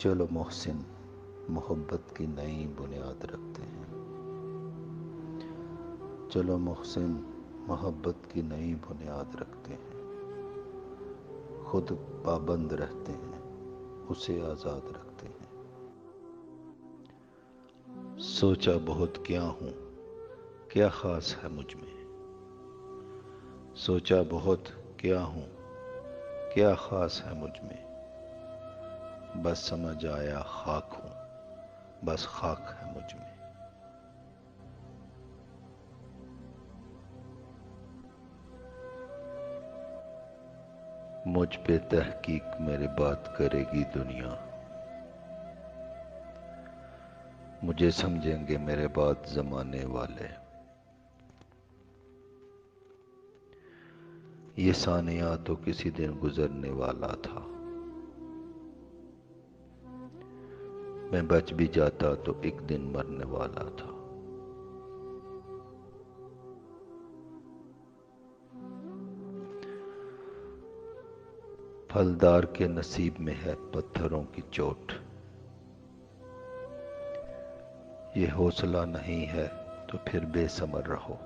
چلو محسن محبت کی نئی بنیاد رکھتے ہیں، چلو محسن محبت کی نئی بنیاد رکھتے ہیں، خود پابند رہتے ہیں اسے آزاد رکھتے ہیں۔ سوچا بہت کیا ہوں، کیا خاص ہے مجھ میں، سوچا بہت کیا ہوں، کیا خاص ہے مجھ میں، بس سمجھ آیا خاک ہوں، بس خاک ہے مجھ میں۔ مجھ پہ تحقیق میرے بات کرے گی دنیا، مجھے سمجھیں گے میرے بات زمانے والے۔ یہ ثانیہ تو کسی دن گزرنے والا تھا، میں بچ بھی جاتا تو ایک دن مرنے والا تھا۔ پھلدار کے نصیب میں ہے پتھروں کی چوٹ، یہ حوصلہ نہیں ہے تو پھر بے ثمر رہو۔